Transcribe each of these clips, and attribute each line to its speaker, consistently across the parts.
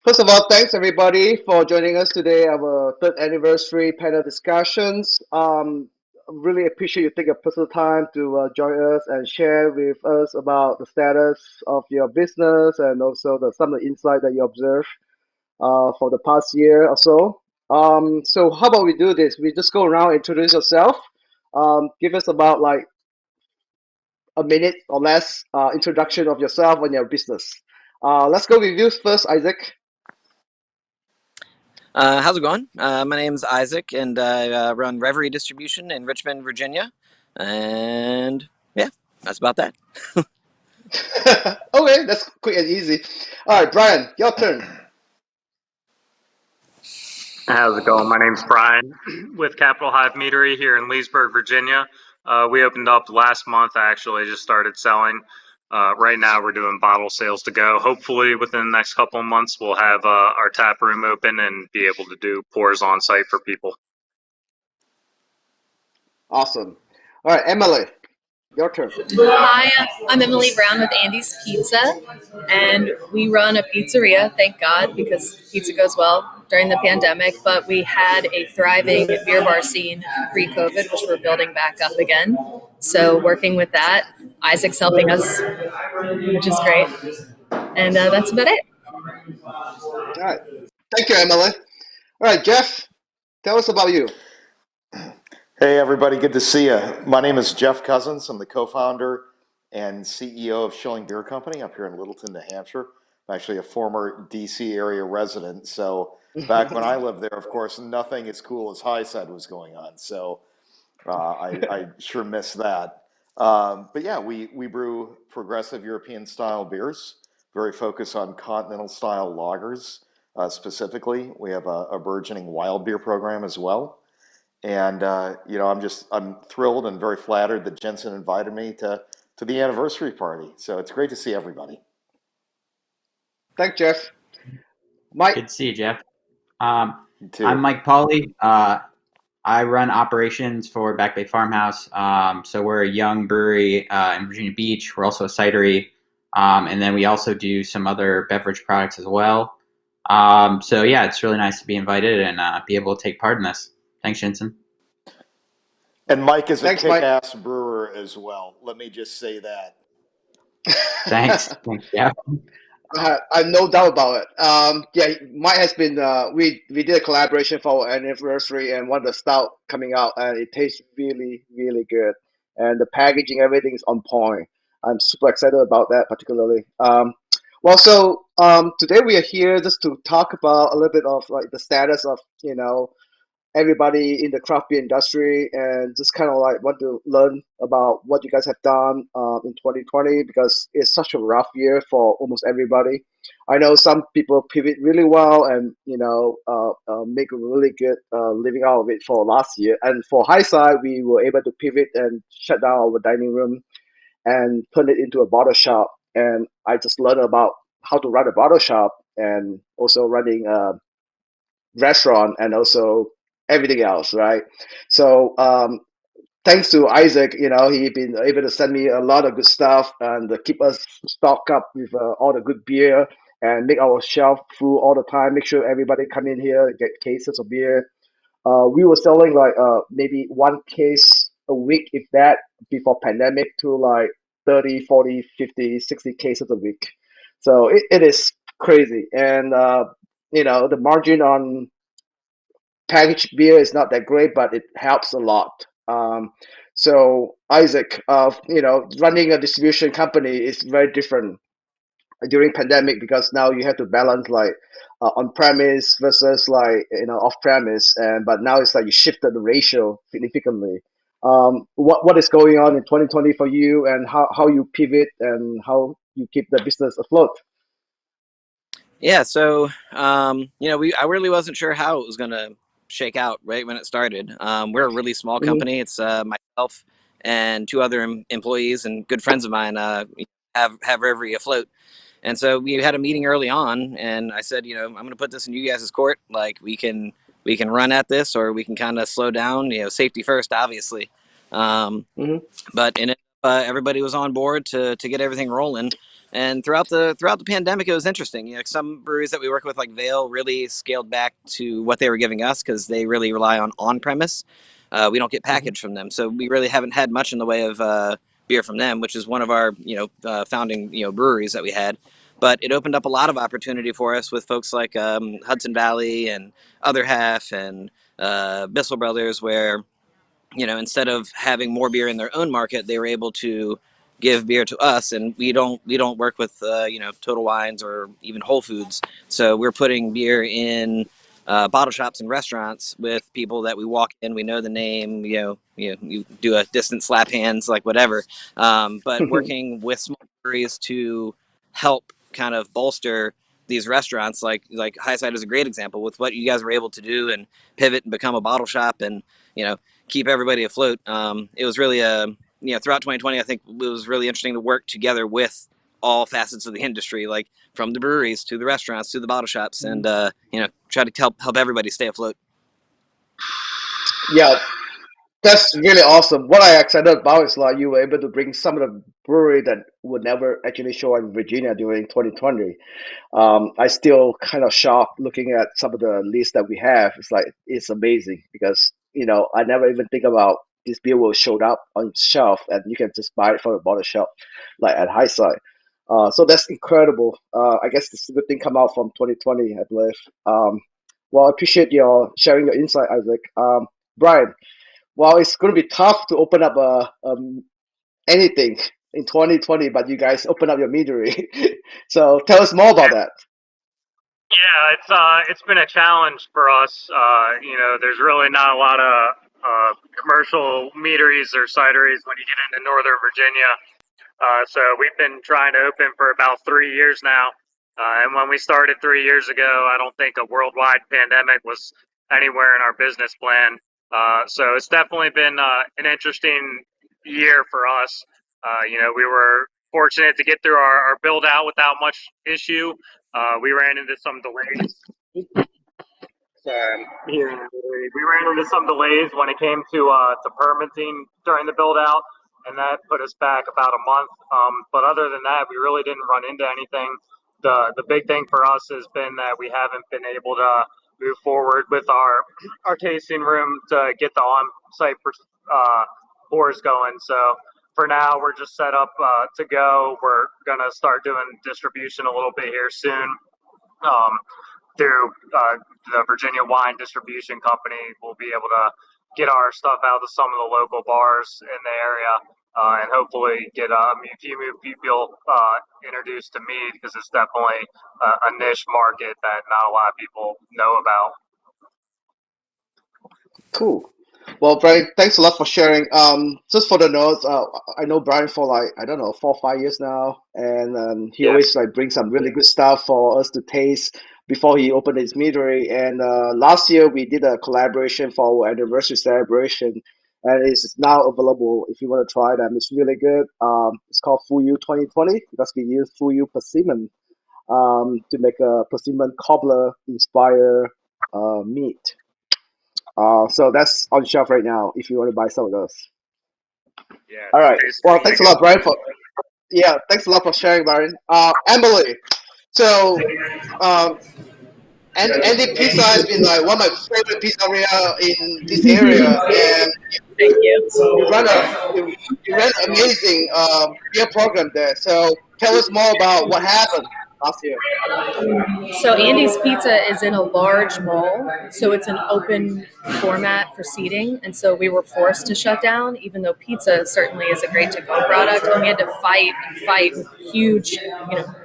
Speaker 1: First of all, thanks everybody for joining us today. Our third anniversary panel discussions. Really appreciate you taking a personal time to join us and share with us about the status of your business and also some of the insight that you observed for the past year or so. So how about we do this? We just go around, introduce yourself, give us about like a minute or less introduction of yourself and your business. Let's go with you first, Isaac.
Speaker 2: How's it going? My name's Isaac, and I run Reverie Distribution in Richmond, Virginia. And yeah, that's about that.
Speaker 1: Okay, that's quick and easy. All right, Brian, your turn.
Speaker 3: How's it going? My name's Brian with Capital Hive Meadery here in Leesburg, Virginia. We opened up last month. I actually just started selling. Right now, we're doing bottle sales to go. Hopefully, within the next couple of months, we'll have our tap room open and be able to do pours on site for people.
Speaker 1: Awesome. All right, Emily, your turn.
Speaker 4: Hi, I'm Emily Brown with Andy's Pizza, and we run a pizzeria, thank God, because pizza goes well during the pandemic. But we had a thriving beer bar scene pre-COVID, which we're building back up again. So, working with that, Isaac's helping us, which is great. And that's about it.
Speaker 1: All right. Thank you, Emily. All right, Jeff, tell us about you.
Speaker 5: Hey, everybody. Good to see you. My name is Jeff Cozzens. I'm the co-founder and CEO of Schilling Beer Company up here in Littleton, New Hampshire. I'm actually a former DC area resident. So back when I lived there, of course, nothing as cool as High Side was going on. So I sure miss that. But yeah, we brew progressive European style beers, very focused on continental style lagers specifically. We have a burgeoning wild beer program as well. And I'm thrilled and very flattered that Jensen invited me to the anniversary party. So it's great to see everybody.
Speaker 1: Thanks, Jeff. Mike.
Speaker 6: Good to see you, Jeff.
Speaker 5: You too.
Speaker 6: I'm Mike Pawley. I run operations for Back Bay Farmhouse. So we're a young brewery in Virginia Beach. We're also a cidery. And then we also do some other beverage products as well. So yeah, it's really nice to be invited and be able to take part in this. Thanks, Jensen.
Speaker 5: And Mike is a
Speaker 1: Thanks, Mike.
Speaker 5: kick-ass brewer as well. Let me just say that.
Speaker 6: Thanks. Thanks, Jeff.
Speaker 1: I have no doubt about it. Yeah, Mike has been. We did a collaboration for our anniversary, and one of the stout coming out, and it tastes really, really good. And the packaging, everything is on point. I'm super excited about that, particularly. Today we are here just to talk about a little bit of like the status of everybody in the craft beer industry and just kind of like want to learn about what you guys have done in 2020 because it's such a rough year for almost everybody. I know some people pivot really well and make a really good living out of it for last year. And for High Side, we were able to pivot and shut down our dining room and turn it into a bottle shop. And I just learned about how to run a bottle shop and also running a restaurant and also everything else, right? So thanks to Isaac, he been able to send me a lot of good stuff and keep us stocked up with all the good beer and make our shelf full all the time. Make sure everybody come in here get cases of beer. We were selling like maybe one case a week, if that, before pandemic to like 30, 40, 50, 60 cases a week. So it is crazy. And, the margin on packaged beer is not that great, but it helps a lot. So Isaac, running a distribution company is very different during pandemic because now you have to balance like on premise versus like off premise, and but now it's like you shifted the ratio significantly. What is going on in 2020 for you, and how you pivot and how you keep the business afloat?
Speaker 2: Yeah, so I really wasn't sure how it was gonna shake out right when it started. We're a really small company. It's myself and two other employees and good friends of mine have Reverie afloat. And so we had a meeting early on, and I said, I'm going to put this in you guys' court. Like we can run at this, or we can kind of slow down. Safety first, obviously. But everybody was on board to get everything rolling. And throughout the pandemic, it was interesting. You know, some breweries that we work with, like Vale, really scaled back to what they were giving us because they really rely on premise. We don't get
Speaker 1: Hmm.
Speaker 2: packaged from them, so we really haven't had much in the way of beer from them, which is one of our founding breweries that we had. But it opened up a lot of opportunity for us with folks like Hudson Valley and Other Half and Bissell Brothers, where instead of having more beer in their own market, they were able to give beer to us, and we don't work with Total Wines or even Whole Foods, so we're putting beer in bottle shops and restaurants with people that we walk in, we know the name, you do a distant slap hands, like whatever, but working with small breweries to help kind of bolster these restaurants, like Highside is a great example with what you guys were able to do and pivot and become a bottle shop and keep everybody afloat. It was really throughout 2020, I think it was really interesting to work together with all facets of the industry, like from the breweries to the restaurants to the bottle shops, and try to help everybody stay afloat.
Speaker 1: Yeah, that's really awesome. What I excited about is like you were able to bring some of the brewery that would never actually show up in Virginia during 2020. I still kind of shocked looking at some of the lists that we have. It's like it's amazing because I never even think about this beer will show up on shelf and you can just buy it from the bottle shop, like at high side. So that's incredible. I guess this is a good thing come out from 2020, I believe. Well, I appreciate your sharing your insight, Isaac. Brian, well, it's going to be tough to open up anything in 2020, but you guys open up your meadery. So tell us more about that.
Speaker 3: Yeah, it's been a challenge for us. There's really not a lot of commercial meaderies or cideries when you get into Northern Virginia. So we've been trying to open for about 3 years now. And when we started 3 years ago, I don't think a worldwide pandemic was anywhere in our business plan. So it's definitely been an interesting year for us. We were fortunate to get through our build out without much issue. We ran into some delays. We ran into some delays when it came to permitting during the build out, and that put us back about a month. But other than that, we really didn't run into anything. The big thing for us has been that we haven't been able to move forward with our tasting room to get the on-site pours going. So for now, we're just set up to go. We're gonna start doing distribution a little bit here soon. Through the Virginia Wine Distribution Company, we'll be able to get our stuff out to some of the local bars in the area, and hopefully get a few people introduced to mead, because it's definitely a niche market that not a lot of people know about.
Speaker 1: Cool. Well, Brian, thanks a lot for sharing. Just for the notes, I know Brian for like I don't know 4 or 5 years now, and he
Speaker 3: Yeah.
Speaker 1: always like brings some really good stuff for us to taste before he opened his meadery. And last year we did a collaboration for our anniversary celebration, and it's now available if you want to try them. It's really good. It's called Fuyu 2020 because we use Fuyu persimmon to make a persimmon cobbler inspired meat. So that's on shelf right now if you want to buy some of those.
Speaker 3: Yeah,
Speaker 1: All right.
Speaker 3: tastes
Speaker 1: Well,
Speaker 3: really
Speaker 1: thanks a
Speaker 3: good.
Speaker 1: lot, Brian. Thanks a lot for sharing, Brian. Emily. So, Andy Pizza has been like one of my favorite pizzeria in this area, and
Speaker 4: Thank you.
Speaker 1: you run you ran an amazing beer program there. So, tell us more about what happened last year.
Speaker 4: So Andy's Pizza is in a large mall, so it's an open format for seating, and so we were forced to shut down, even though pizza certainly is a great to-go product, and we had to fight and fight with huge,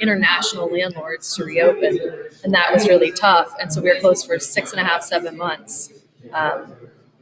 Speaker 4: international landlords to reopen, and that was really tough, and so we were closed for 6.5, 7 months.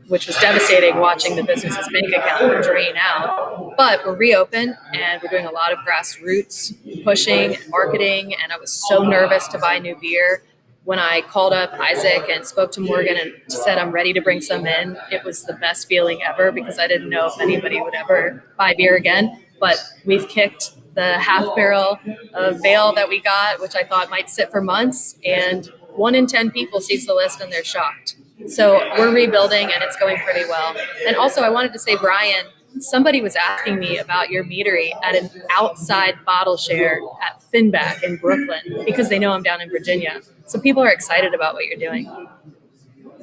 Speaker 4: Which was devastating, watching the business's bank account drain out. But we're reopened and we're doing a lot of grassroots pushing and marketing. And I was so nervous to buy new beer. When I called up Isaac and spoke to Morgan and said I'm ready to bring some in, it was the best feeling ever because I didn't know if anybody would ever buy beer again. But we've kicked the half barrel of Vale that we got, which I thought might sit for months, and 1 in 10 people sees the list and they're shocked. So we're rebuilding and it's going pretty well. And also I wanted to say, Brian, somebody was asking me about your meadery at an outside bottle share at Finback in Brooklyn because they know I'm down in Virginia. So people are excited about what you're doing.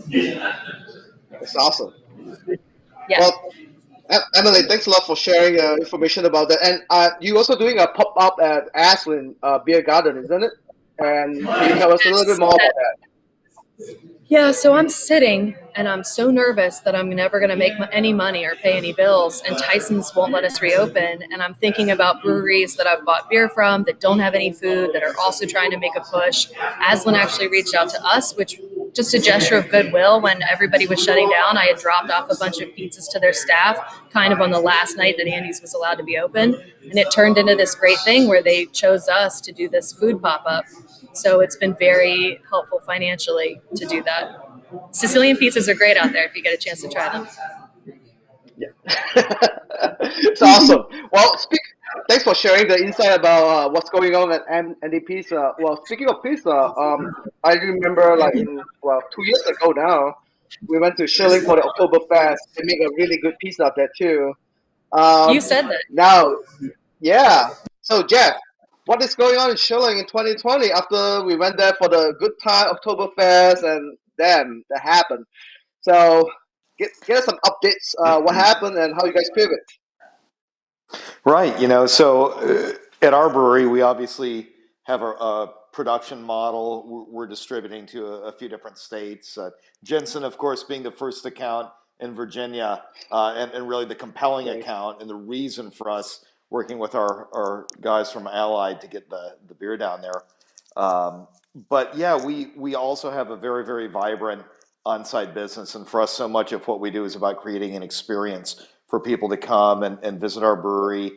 Speaker 1: It's awesome.
Speaker 4: Yeah.
Speaker 1: Well, Emily, thanks a lot for sharing information about that. And you also doing a pop up at Ashland Beer Garden, isn't it? And can you tell us a little bit more about that?
Speaker 4: Yeah, so I'm sitting and I'm so nervous that I'm never going to make any money or pay any bills, and Tyson's won't let us reopen. And I'm thinking about breweries that I've bought beer from that don't have any food, that are also trying to make a push. Aslan actually reached out to us, which just a gesture of goodwill. When everybody was shutting down, I had dropped off a bunch of pizzas to their staff kind of on the last night that Andy's was allowed to be open. And it turned into this great thing where they chose us to do this food pop-up. So it's been very helpful financially to do that. Sicilian pizzas are great out there if you get a chance to try them.
Speaker 1: Yeah. It's awesome. Well, thanks for sharing the insight about what's going on at Andy Pizza. Well, speaking of pizza, I remember 2 years ago now, we went to Schilling for the Oktoberfest. They make a really good pizza out there too.
Speaker 4: You said that.
Speaker 1: Now, yeah. So Jeff, what is going on in Schilling in 2020 after we went there for the good time Oktoberfest and then that happened? So get us some updates. What happened and how you guys pivot?
Speaker 5: Right, so at our brewery, we obviously have a production model. We're distributing to a few different states. Jensen, of course, being the first account in Virginia, and really the compelling account and the reason for us working with our guys from Allied to get the beer down there. But yeah, we also have a very, very vibrant on-site business, and for us, so much of what we do is about creating an experience for people to come and visit our brewery.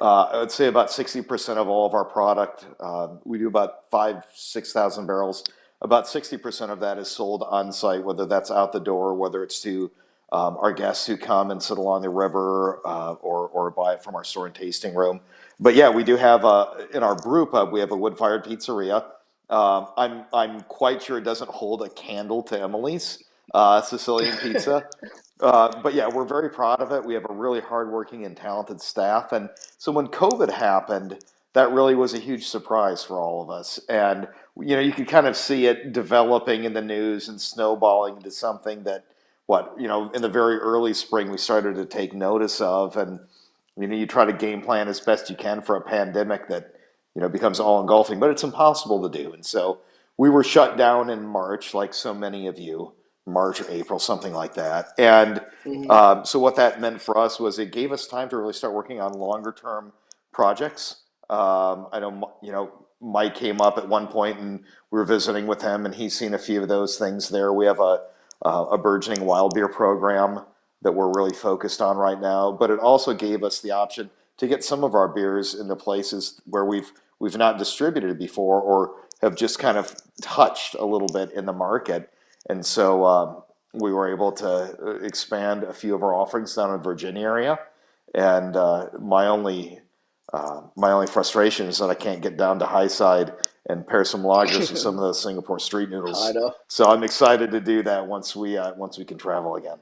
Speaker 5: I would say about 60% of all of our product, we do about 6,000 barrels. About 60% of that is sold on site, whether that's out the door, whether it's to our guests who come and sit along the river, or buy it from our store and tasting room. But yeah, we do have in our brew pub, we have a wood-fired pizzeria. I'm quite sure it doesn't hold a candle to Emily's Sicilian pizza. But yeah, we're very proud of it. We have a really hardworking and talented staff. And so when COVID happened, that really was a huge surprise for all of us. And, you could kind of see it developing in the news and snowballing into something that, in the very early spring, we started to take notice of. And, you try to game plan as best you can for a pandemic that, becomes all engulfing, but it's impossible to do. And so we were shut down in March, like so many of you. March or April, something like that. And so what that meant for us was it gave us time to really start working on longer term projects. I know, Mike came up at one point and we were visiting with him and he's seen a few of those things there. We have a burgeoning wild beer program that we're really focused on right now, but it also gave us the option to get some of our beers into places where we've not distributed before or have just kind of touched a little bit in the market. And so we were able to expand a few of our offerings down in the Virginia area. And my only frustration is that I can't get down to Highside and pair some lagers with some of those Singapore street noodles.
Speaker 1: I know.
Speaker 5: So I'm excited to do that once we can travel again.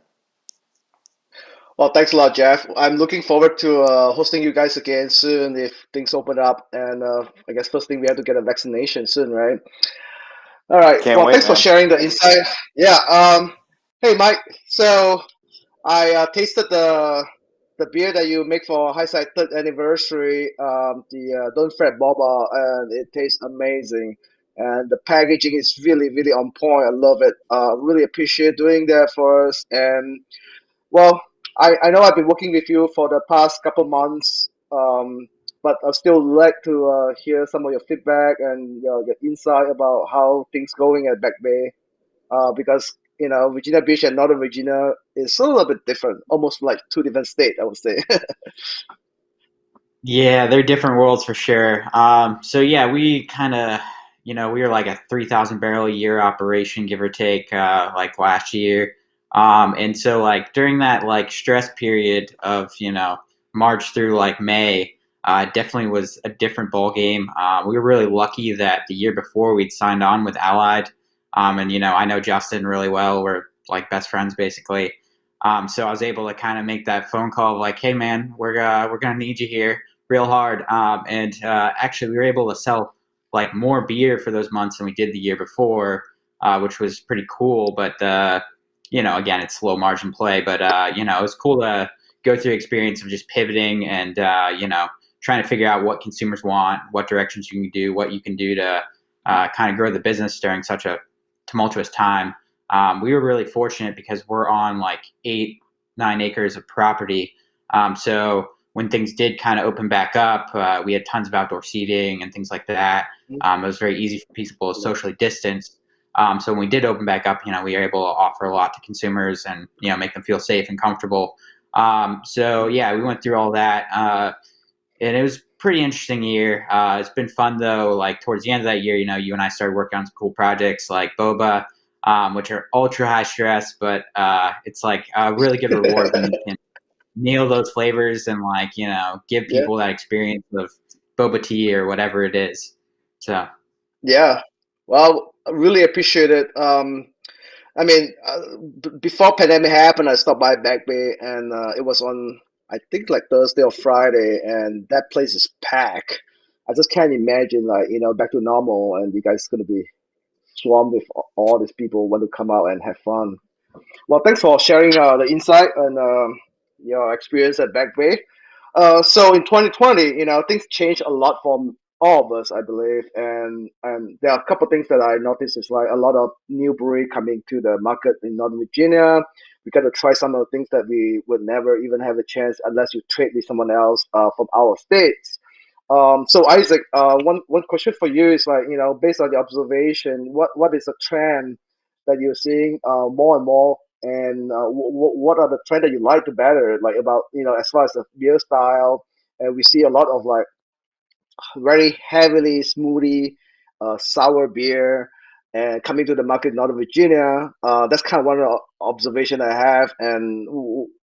Speaker 1: Well, thanks a lot, Jeff. I'm looking forward to hosting you guys again soon if things open up. And I guess first thing we have to get a vaccination soon, right? All right.
Speaker 5: Can't
Speaker 1: Well,
Speaker 5: wait,
Speaker 1: thanks for
Speaker 5: man.
Speaker 1: sharing the insight. Yeah. Hey, Mike. So I tasted the beer that you make for Highside third anniversary, the Don't Fret Boba, and it tastes amazing. And the packaging is really, really on point. I love it. Really appreciate doing that for us. And well, I know I've been working with you for the past couple months, but I'd still like to hear some of your feedback and your insight about how things going at Back Bay. Because Virginia Beach and Northern Virginia is a little bit different, almost like two different states, I would say.
Speaker 6: Yeah, they're different worlds for sure. So yeah, we kind of, we were like a 3,000 barrel a year operation, give or take, like last year. And so like during that like stress period of, March through like May, definitely was a different ball game. We were really lucky that the year before we'd signed on with Allied. And I know Justin really well. We're like best friends basically. So I was able to kind of make that phone call of like, hey man, we're gonna need you here real hard. And actually, we were able to sell like more beer for those months than we did the year before, which was pretty cool. But again, it's low margin play. But it was cool to go through the experience of just pivoting and trying to figure out what consumers want, what directions you can do, what you can do to kind of grow the business during such a tumultuous time. We were really fortunate because we're on like 8-9 acres of property. So when things did kind of open back up, we had tons of outdoor seating and things like that. It was very easy for people to socially distance. So when we did open back up, we were able to offer a lot to consumers and, make them feel safe and comfortable. So yeah, we went through all that. And it was a pretty interesting year. It's been fun though. Like towards the end of that year, you and I started working on some cool projects like boba, which are ultra high stress, but it's like a really good reward when you can nail those flavors and give
Speaker 1: Yeah.
Speaker 6: people that experience of boba tea or whatever it is. So
Speaker 1: Yeah. Well, I really appreciate it. I mean, before pandemic happened, I stopped by Back Bay, and it was on, I think, like Thursday or Friday, and that place is packed. I just can't imagine, like, back to normal, and you guys gonna be swarmed with all these people want to come out and have fun. Well, thanks for sharing the insight and your experience at Back Bay. So in 2020, things changed a lot for all of us, I believe, and there are a couple of things that I noticed is like a lot of new brewery coming to the market in Northern Virginia. We got to try some of the things that we would never even have a chance unless you trade with someone else from our states. So Isaac, one question for you is like, based on the observation, what is the trend that you're seeing more and more, and what are the trends that you like the better, like about, as far as the beer style, and we see a lot of like very heavily smoothie, sour beer, and coming to the market in Northern Virginia. That's kind of one of the observation I have. And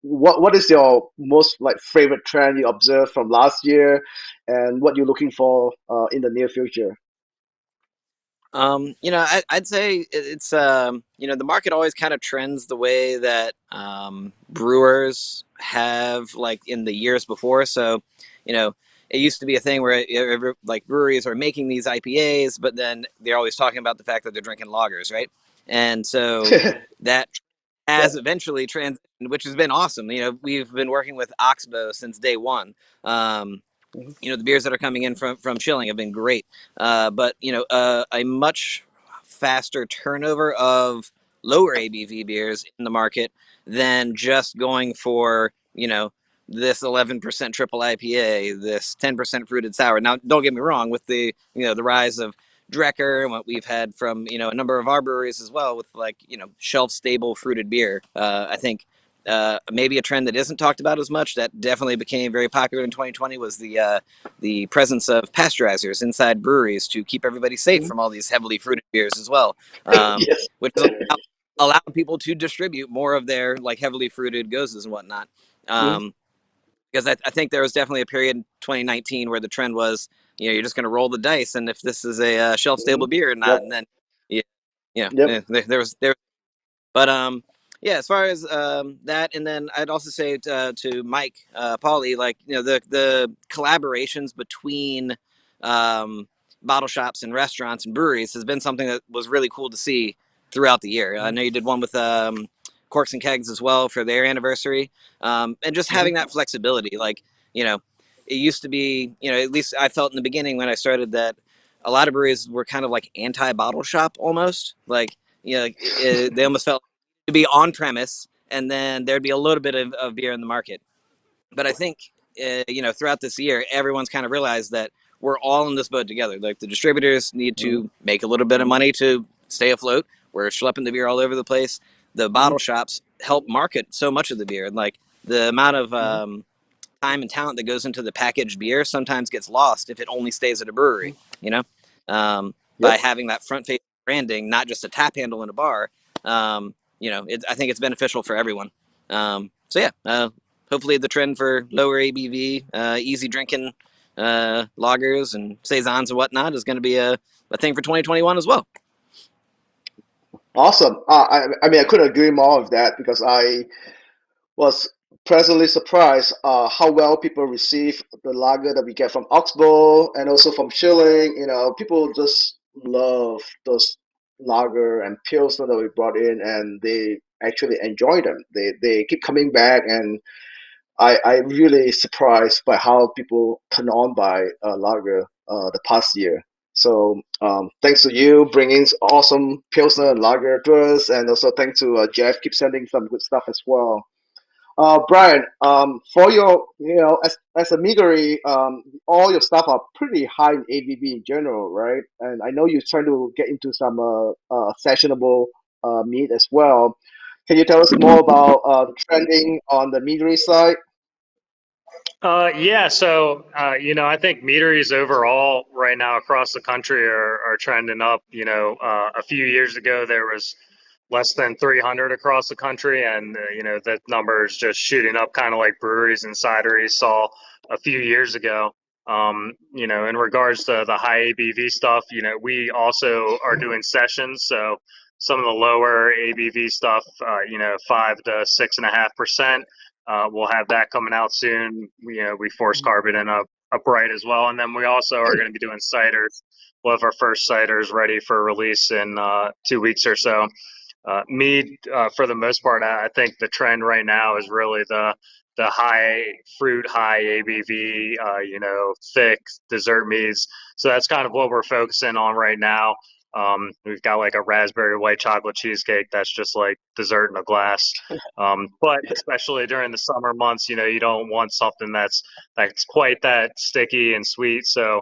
Speaker 1: what is your most like favorite trend you observed from last year, and what you're looking for in the near future?
Speaker 2: I'd say it's the market always kind of trends the way that brewers have like in the years before. So, it used to be a thing where like breweries are making these IPAs, but then they're always talking about the fact that they're drinking lagers, right? And so that
Speaker 1: Yeah.
Speaker 2: has eventually transitioned, which has been awesome. We've been working with Oxbow since day one.
Speaker 1: Mhm.
Speaker 2: The beers that are coming in from Chilling have been great, but a much faster turnover of lower ABV beers in the market than just going for this 11% triple IPA, this 10% fruited sour. Now, don't get me wrong, with the rise of Drecker and what we've had from a number of our breweries as well, with like shelf stable fruited beer. I think maybe a trend that isn't talked about as much that definitely became very popular in 2020 was the presence of pasteurizers inside breweries to keep everybody safe
Speaker 1: Mhm.
Speaker 2: from all these heavily fruited beers as well,
Speaker 1: Yes.
Speaker 2: which is allowing people to distribute more of their like heavily fruited gozes and whatnot.
Speaker 1: Mhm.
Speaker 2: Because I think there was definitely a period in 2019 where the trend was, you're just going to roll the dice, and if this is a shelf stable
Speaker 1: Mhm.
Speaker 2: beer or
Speaker 1: Yep.
Speaker 2: not, and then
Speaker 1: Yep.
Speaker 2: there. But yeah, as far as that, and then I'd also say to Mike Pawley, like the collaborations between bottle shops and restaurants and breweries has been something that was really cool to see throughout the year. I
Speaker 1: Mhm.
Speaker 2: know you did one with Corks and Kegs as well for their anniversary, and just
Speaker 1: Mhm.
Speaker 2: having that flexibility, like it used to be, at least I felt in the beginning when I started that a lot of breweries were kind of like anti-bottle shop almost, like they almost felt to be on premise, and then there'd be a little bit of beer in the market. But I think throughout this year, everyone's kind of realized that we're all in this boat together. Like the distributors need
Speaker 1: Mhm.
Speaker 2: to make a little bit of money to stay afloat. We're schlepping the beer all over the place. The
Speaker 1: Mhm.
Speaker 2: bottle shops help market so much of the beer, and like the amount of
Speaker 1: Mhm.
Speaker 2: time and talent that goes into the packaged beer sometimes gets lost if it only stays at a brewery.
Speaker 1: Mhm.
Speaker 2: You know, by
Speaker 1: Yep.
Speaker 2: having that front face branding, not just a tap handle in a bar. I think it's beneficial for everyone. So yeah, hopefully the trend for lower ABV, easy drinking lagers and saisons and whatnot is going to be a thing for 2021 as well.
Speaker 1: Awesome. I mean, I couldn't agree more with that because was pleasantly surprised how well people receive the lager that we get from Oxbow and also from Schilling. People just love those lager and pilsner that we brought in, and they actually enjoy them. They keep coming back, and I really surprised by how people turn on by lager the past year. So thanks to you bringing awesome pilsner and lager to us, and also thanks to Jeff keep sending some good stuff as well. Brian, for your, as a meadery, all your stuff are pretty high in ABV in general, right? And I know you're trying to get into some sessionable meat as well. Can you tell us more about the trending on the meadery side?
Speaker 3: Yeah, so I think meaderies overall right now across the country are trending up. A few years ago there was less than 300 across the country, and that number is just shooting up, kind of like breweries and cideries saw a few years ago. In regards to the high ABV stuff, we also are doing sessions, so some of the lower ABV stuff, 5 to 6.5%. We'll have that coming out soon. We force carbon in a bright as well, and then we also are going to be doing ciders. We'll have our first ciders ready for release in 2 weeks or so. Mead, for the most part, I think the trend right now is really the high fruit, high ABV, thick dessert meads. So that's kind of what we're focusing on right now. We've got like a raspberry white chocolate cheesecake that's just like dessert in a glass. But especially during the summer months, you don't want something that's quite that sticky and sweet. So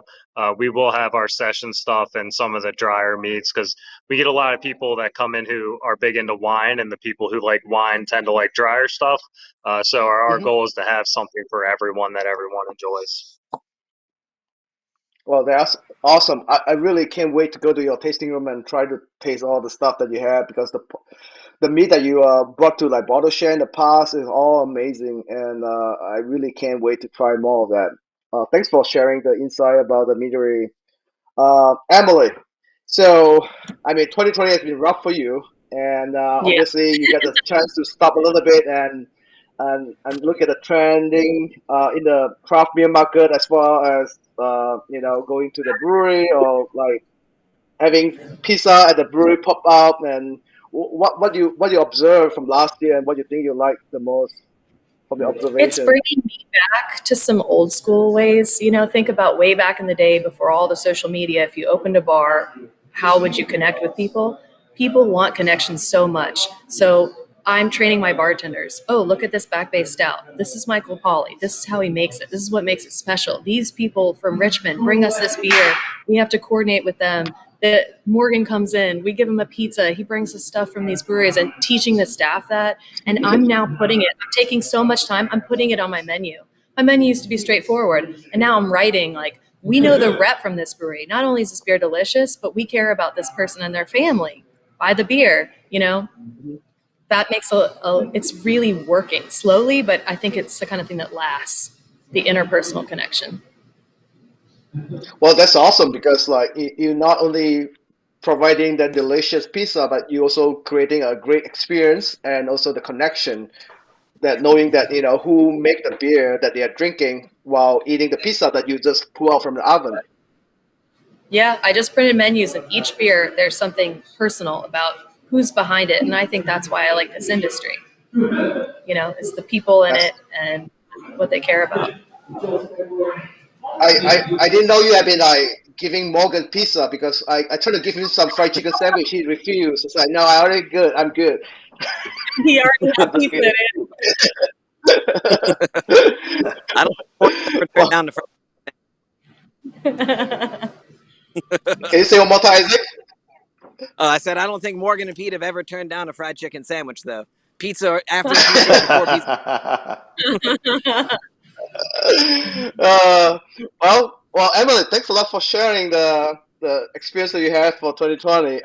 Speaker 3: we will have our session stuff and some of the drier meats, because we get a lot of people that come in who are big into wine, and the people who like wine tend to like drier stuff. So our goal is to have something for everyone that everyone enjoys.
Speaker 1: Well, that's awesome. I really can't wait to go to your tasting room and try to taste all the stuff that you have, because the meat that you brought to like Bottle Share in the past is all amazing, and I really can't wait to try more of that. Thanks for sharing the insight about the meadery. Emily, so I mean, 2020 has been rough for you, and
Speaker 4: Yeah.
Speaker 1: obviously you get the chance to stop a little bit and look at the trending in the craft beer market, as well as going to the brewery, or like having pizza at the brewery pop up, and what you observe from last year, and what you think you like the most from the
Speaker 4: It's
Speaker 1: observation.
Speaker 4: bringing me back to some old school ways. Think about way back in the day before all the social media. If you opened a bar, how would you connect with people? People want connections so much. So I'm training my bartenders. Oh, look at this back bay stout. This is Michael Pawley. This is how he makes it. This is what makes it special. These people from Richmond bring us this beer. We have to coordinate with them. That Morgan comes in, we give him a pizza. He brings us stuff from these breweries, and teaching the staff that. And I'm now putting it, I'm taking so much time, I'm putting it on my menu. My menu used to be straightforward, and now I'm writing like, we know the rep from this brewery. Not only is this beer delicious, but we care about this person and their family. Buy the beer, that makes it's really working slowly, but I think it's the kind of thing that lasts, the interpersonal connection.
Speaker 1: Well, that's awesome, because like you're not only providing that delicious pizza, but you also creating a great experience, and also the connection, that knowing that who make the beer that they are drinking while eating the pizza that you just pull out from the oven.
Speaker 4: Yeah, I just printed menus, and each beer, there's something personal about who's behind it. And I think that's why I like this industry. It's the people in it and what they care about.
Speaker 1: I didn't know you had been like giving Morgan pizza, because I tried to give him some fried chicken sandwich. He refused. It's like, no, I already good. I'm good.
Speaker 4: He already had pizza in it.
Speaker 2: I don't ever turn down the
Speaker 1: Can you say one more time, Isaac?
Speaker 2: I said I don't think Morgan and Pete have ever turned down a fried chicken sandwich, though. Pizza after pizza, before pizza.
Speaker 1: Well, Emily, thanks a lot for sharing the experience that you had for 2020.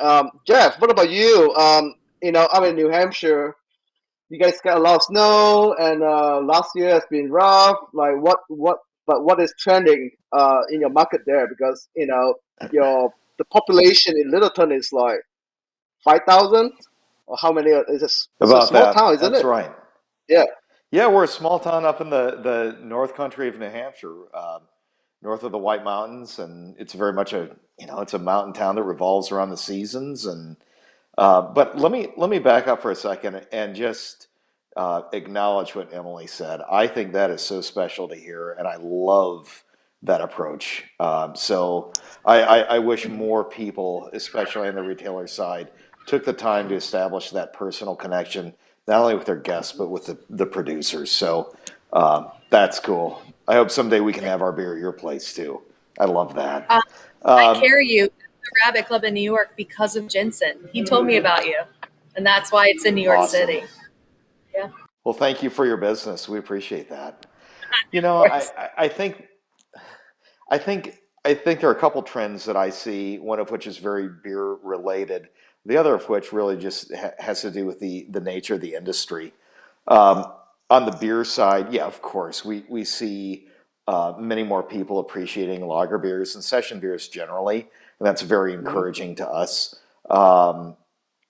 Speaker 1: Jeff, what about you? I'm in New Hampshire. You guys got a lot of snow, and last year has been rough. Like, what is trending in your market there? Because the population in Littleton is like 5,000, or how many? It's a
Speaker 5: About
Speaker 1: small
Speaker 5: that.
Speaker 1: town, isn't
Speaker 5: That's
Speaker 1: it?
Speaker 5: right.
Speaker 1: Yeah.
Speaker 5: Yeah, we're a small town up in the North Country of New Hampshire, north of the White Mountains, and it's very much it's a mountain town that revolves around the seasons. And but let me back up for a second and just acknowledge what Emily said. I think that is so special to hear, and I love that approach. So I wish more people, especially on the retailer side, took the time to establish that personal connection, not only with their guests, but with the producers. So that's cool. I hope someday we can have our beer at your place too. I love that.
Speaker 4: I carry you to the Rabbit Club in New York because of Jensen. He told me about you, and that's why it's in New York
Speaker 5: Awesome.
Speaker 4: City. Yeah.
Speaker 5: Well, thank you for your business. We appreciate that. You
Speaker 4: Of
Speaker 5: know,
Speaker 4: course.
Speaker 5: I think there are a couple trends that I see, one of which is very beer related, the other of which really just has to do with the nature of the industry. Um, on the beer side, yeah, of course, we see many more people appreciating lager beers and session beers generally, and that's very
Speaker 1: Mhm.
Speaker 5: encouraging to us. Um,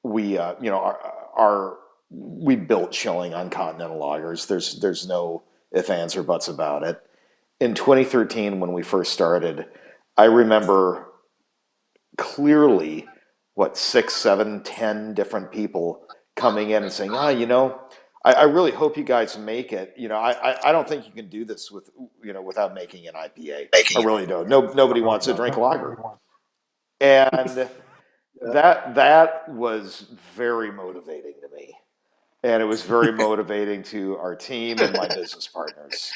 Speaker 5: we our we built Schilling on continental lagers. There's no ifs, ands, or buts about it. In 2013, when we first started, I remember clearly what, six, seven, 10 different people coming in and saying, I really hope you guys make it. I don't think you can do this without making an IPA. I really don't. No, nobody wants to drink lager. And
Speaker 1: Yeah.
Speaker 5: that was very motivating to me. And it was very motivating to our team and my business partners.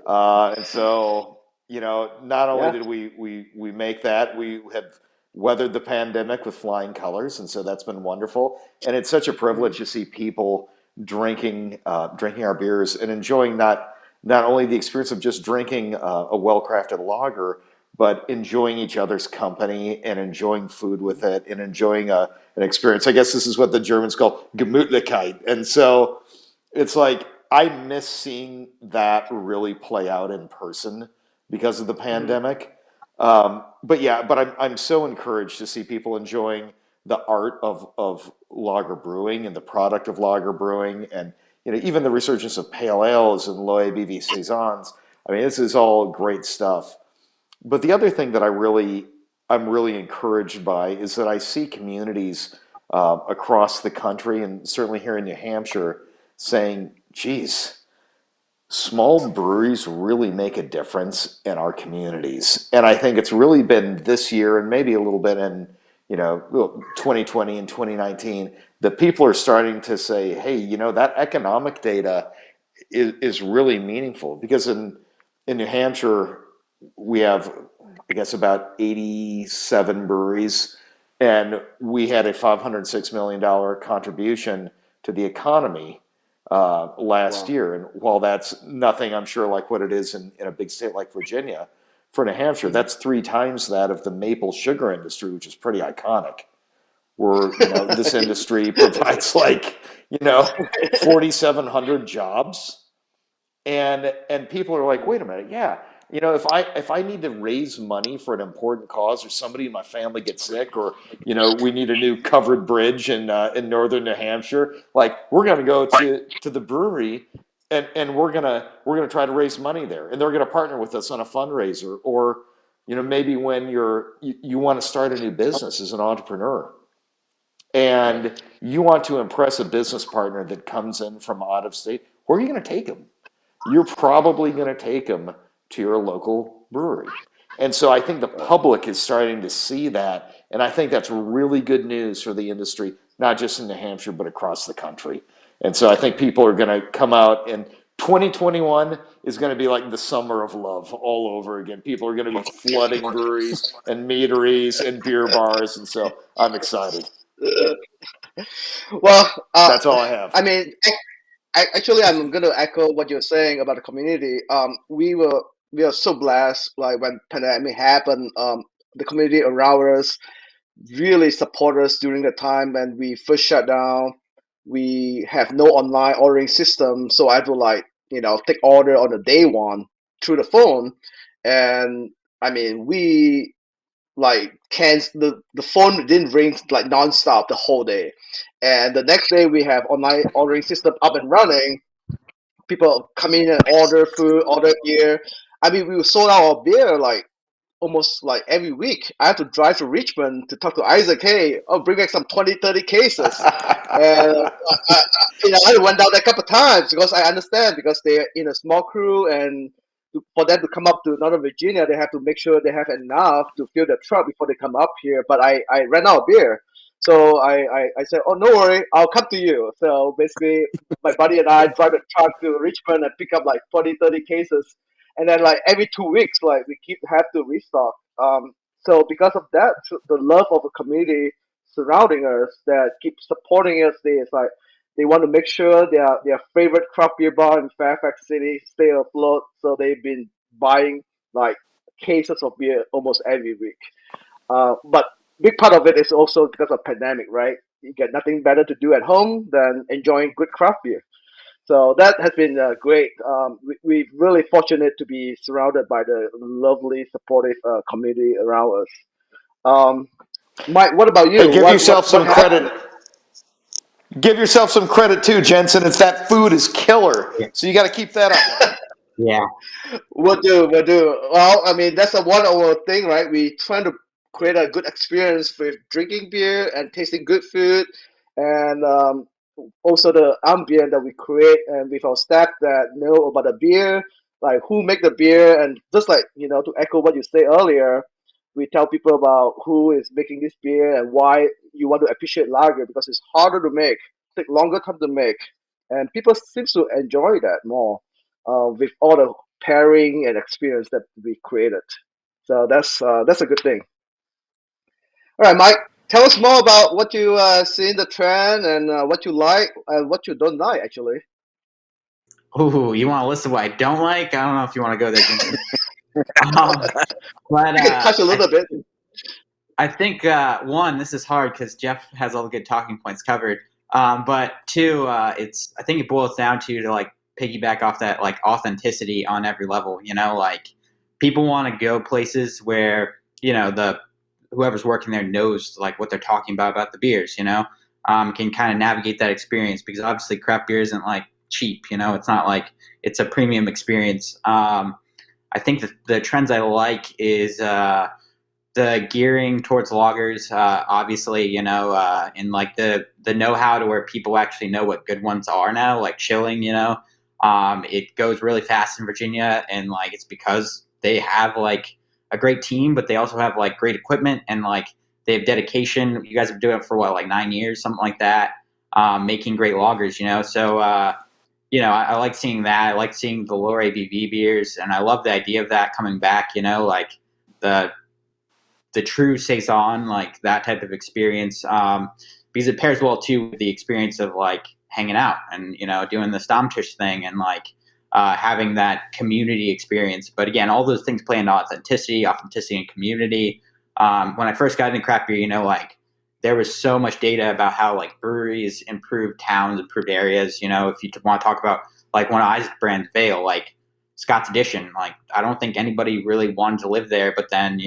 Speaker 5: And so, not only
Speaker 1: Yeah.
Speaker 5: did we make that, we have weathered the pandemic with flying colors, and so that's been wonderful. And it's such a
Speaker 1: Mhm.
Speaker 5: privilege to see people drinking our beers and enjoying not only the experience of just drinking a well-crafted lager, but enjoying each other's company and enjoying food with it and enjoying an experience. I guess this is what the Germans call Gemütlichkeit. And so it's like I miss seeing that really play out in person because of the
Speaker 1: Mhm.
Speaker 5: pandemic. But I'm so encouraged to see people enjoying the art of lager brewing and the product of lager brewing, and even the resurgence of pale ales and low ABV saisons. I mean, this is all great stuff. But the other thing that I'm really encouraged by is that I see communities across the country, and certainly here in New Hampshire, saying, geez, small breweries really make a difference in our communities. And I think it's really been this year and maybe a little bit in, 2020 and 2019 that people are starting to say, hey, that economic data is really meaningful, because in New Hampshire, we have, I guess, about 87 breweries, and we had a $506 million contribution to the economy last
Speaker 1: Wow.
Speaker 5: year. And while that's nothing, I'm sure, like what it is in a big state like Virginia, for New Hampshire,
Speaker 1: Mhm.
Speaker 5: that's three times that of the maple sugar industry, which is pretty iconic. Where, this industry provides like, 4,700 jobs, and people are like, wait a minute, yeah, if I need to raise money for an important cause, or somebody in my family gets sick, or we need a new covered bridge in northern New Hampshire, like, we're going to go to the brewery, and we're gonna try to raise money there, and they're going to partner with us on a fundraiser. Or maybe when you want to start a new business as an entrepreneur, and you want to impress a business partner that comes in from out of state, where are you going to take them? You're probably going to take them to your local brewery. And so I think the public is starting to see that. And I think that's really good news for the industry, not just in New Hampshire, but across the country. And so I think people are going to come out, and 2021 is going to be like the summer of love all over again. People are going to be flooding breweries and meaderies and beer bars. And so I'm excited.
Speaker 1: Well,
Speaker 5: That's all I
Speaker 1: I
Speaker 5: have.
Speaker 1: mean, actually, I'm gonna echo what you're saying about the community. We are so blessed. Like when pandemic happened, the community around us really support us during the time when we first shut down. We have no online ordering system, so I had to take order on the day one through the phone, and I mean we can the phone didn't ring like nonstop the whole day, and the next day we have online ordering system up and running, people come in and order food, order beer. I mean, we sold out our beer like almost like every week. I had to drive to Richmond to talk to Isaac. Hey, I'll bring back some 20, 30 cases. And I went down there a couple of times because I understand because they're in a small crew and for them to come up to Northern Virginia, they have to make sure they have enough to fill the truck before they come up here. But I ran out of beer. So I said, oh, no worry, I'll come to you. So basically, my buddy and I drive the truck to Richmond and pick up like 20, 30 cases. And then like every 2 weeks, like we have to restock. So because of that, the love of a community surrounding us that keep supporting us, it's like they want to make sure their favorite craft beer bar in Fairfax City stay afloat. So they've been buying like cases of beer almost every week. But big part of it is also because of pandemic, right? You get nothing better to do at home than enjoying good craft beer. So that has been great. We're really fortunate to be surrounded by the lovely, supportive community around us. Mike, what about
Speaker 5: Hey,
Speaker 1: you?
Speaker 5: give yourself
Speaker 1: What
Speaker 5: some
Speaker 1: happened?
Speaker 5: credit. Give yourself some credit too, Jensen. It's that food is killer.
Speaker 6: Yeah.
Speaker 5: So you got to keep that up.
Speaker 6: Yeah.
Speaker 1: We'll do, we'll do. Well, I mean, that's a one of our thing, right? We trying to create a good experience with drinking beer and tasting good food, and also the ambient that we create, and with our staff that know about the beer, like who make the beer, and just like to echo what you say earlier, we tell people about who is making this beer and why you want to appreciate lager because it's harder to make, take longer time to make, and people seems to enjoy that more with all the pairing and experience that we created. So that's a good thing. All right, Mike, tell us more about what you see in the trend and what you like and what you don't like, actually.
Speaker 6: Ooh, you want to list of what I don't like? I don't know if you want to go there, Jensen. um, but
Speaker 1: We can touch a little bit.
Speaker 6: I think one, this is hard because Jeff has all the good talking points covered. But two, I think it boils down to like piggyback off that like authenticity on every level. Like people want to go places where the whoever's working there knows like what they're talking about the beers. Can kind of navigate that experience because obviously craft beer isn't like cheap. It's not like it's a premium experience. I think the trends I like is. The gearing towards loggers, obviously, and like the know-how to where people actually know what good ones are now, like chilling, it goes really fast in Virginia, and like it's because they have like a great team, but they also have like great equipment and like they have dedication. You guys have been doing it for what, like 9 years, something like that, making great loggers, So, I like seeing that. I like seeing the lower ABV beers, and I love the idea of that coming back. Like the true saison, like that type of experience, because it pairs well too with the experience of like hanging out and doing the Stammtisch thing and like having that community experience. But again, all those things play into authenticity and community. When I first got into craft beer, like there was so much data about how like breweries improved towns, improved areas. If you want to talk about like one of Isaac's brands, Vale, like Scott's Edition, like I don't think anybody really wanted to live there, but then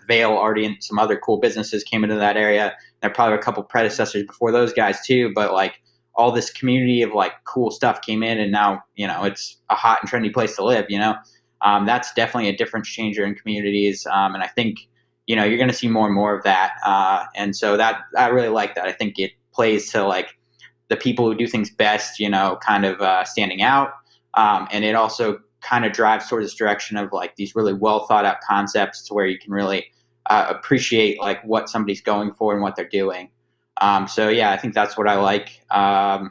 Speaker 6: Vale already and some other cool businesses came into that area. There are probably a couple predecessors before those guys too, but like all this community of like cool stuff came in, and now it's a hot and trendy place to live. That's definitely a difference changer in communities, and I think you're going to see more and more of that. And so that I really like that. I think it plays to like the people who do things best, kind of standing out, and it also kind of drives towards this direction of like these really well thought out concepts to where you can really appreciate like what somebody's going for and what they're doing. So yeah, I think that's what I like. I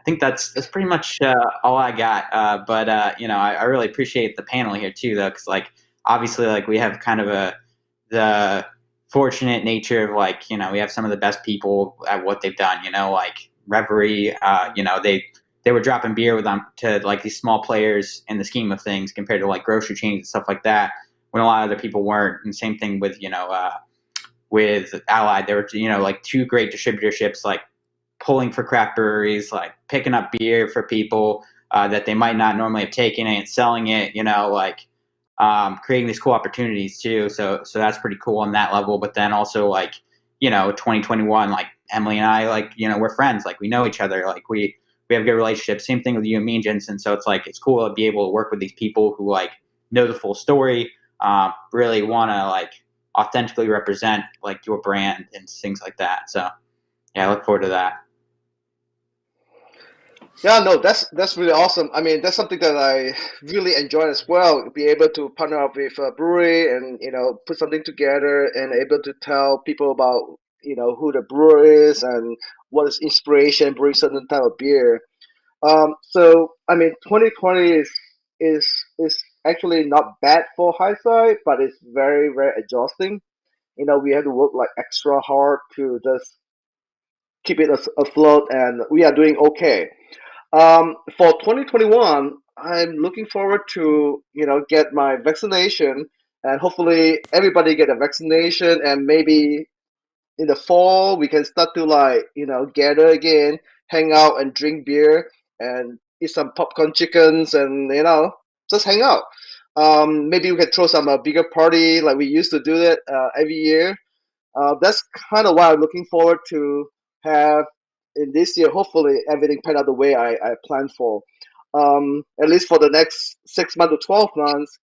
Speaker 6: think that's pretty much all I got. But I really appreciate the panel here too, though, because like obviously like we have kind of the fortunate nature of like we have some of the best people at what they've done. Like Reverie, they were dropping beer with them to like these small players in the scheme of things compared to like grocery chains and stuff like that when a lot of other people weren't. And same thing with, with Allied, there were, like two great distributorships, like pulling for craft breweries, like picking up beer for people that they might not normally have taken and selling it, like creating these cool opportunities too. So that's pretty cool on that level. But then also like, 2021, like Emily and I, like, we're friends. Like, we know each other. Like, we have a good relationship. Same thing with you and me, Jensen. So it's like, it's cool to be able to work with these people who like know the full story, really want to like authentically represent like your brand and things like that. So yeah, I look forward to that.
Speaker 1: Yeah, no, that's really awesome. I mean, that's something that I really enjoy as well. Be able to partner up with a brewery and put something together and able to tell people about who the brewer is and what is inspiration brewing certain type of beer. So I mean, 2020 is actually not bad for high side, but it's very very exhausting. We have to work like extra hard to just keep it afloat, and we are doing okay. For 2021, I'm looking forward to get my vaccination, and hopefully everybody get a vaccination, and maybe in the fall we can start to like gather again, hang out and drink beer and eat some popcorn chickens and just hang out. Maybe we can throw some bigger party like we used to do it every year. That's kind of what I'm looking forward to have in this year. Hopefully, everything pan out the way I planned for. At least for the next 6 months to 12 months,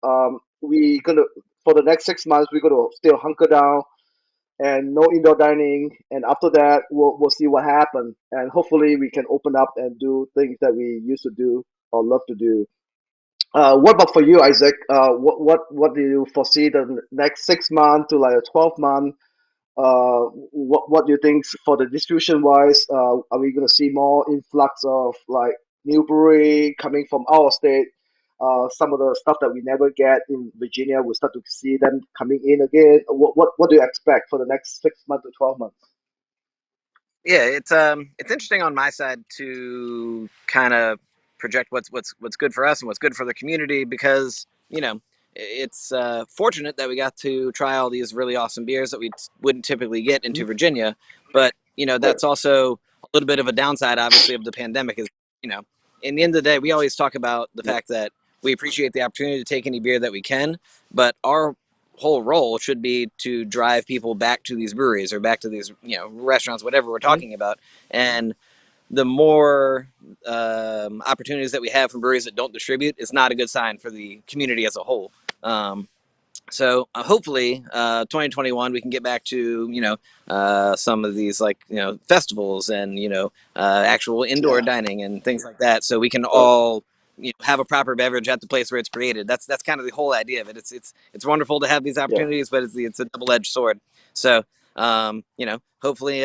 Speaker 1: we gonna for the next 6 months we're gonna still hunker down and no indoor dining. And after that, we'll see what happens. And hopefully, we can open up and do things that we used to do or love to do. What about for you, Isaac? What do you foresee the next 6 months to like a 12 month? What do you think for the distribution wise? Are we going to see more influx of like new brewery coming from our state? Some of the stuff that we never get in Virginia, we start to see them coming in again. What do you expect for the next 6 months to 12 months?
Speaker 2: Yeah, it's interesting on my side to kind of project what's good for us and what's good for the community, because it's fortunate that we got to try all these really awesome beers that we wouldn't typically get into Virginia. But that's also a little bit of a downside, obviously, of the pandemic. Is in the end of the day, we always talk about the fact that we appreciate the opportunity to take any beer that we can, but our whole role should be to drive people back to these breweries or back to these restaurants, whatever we're talking about. And the more opportunities that we have from breweries that don't distribute is not a good sign for the community as a whole. So hopefully 2021 we can get back to some of these like festivals and actual indoor dining and things like that, so we can all have a proper beverage at the place where it's created. That's kind of the whole idea of it. It's wonderful to have these opportunities, but it's a double-edged sword. So hopefully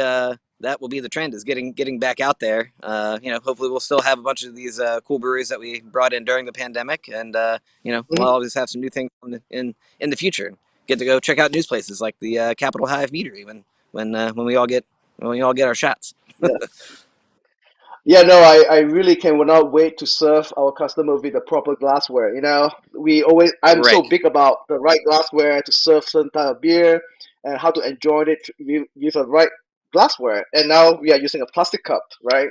Speaker 2: that will be the trend, is getting back out there. Hopefully we'll still have a bunch of these cool breweries that we brought in during the pandemic, and we'll always have some new things in the future. Get to go check out news places like the Capitol Hive Meadery when we all get our shots.
Speaker 1: Yeah. Yeah, no, I really cannot wait to serve our customer with the proper glassware. I'm so
Speaker 2: Right.
Speaker 1: big about the right glassware to serve certain type of beer and how to enjoy it with the right glassware. And now we are using a plastic cup, right?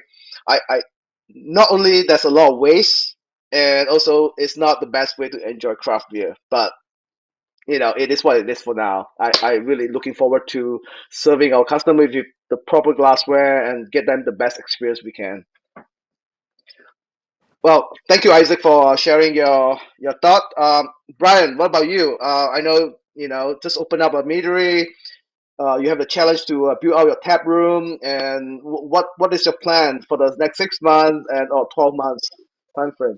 Speaker 1: I not only there's a lot of waste, and also it's not the best way to enjoy craft beer, but it is what it is for now. I really looking forward to serving our customers with the proper glassware and get them the best experience we can. Well, thank you, Isaac, for sharing your thought. Brian, what about you? I know just open up a meadery. You have the challenge to build out your tap room, and what is your plan for the next 6 months and or 12 months time frame?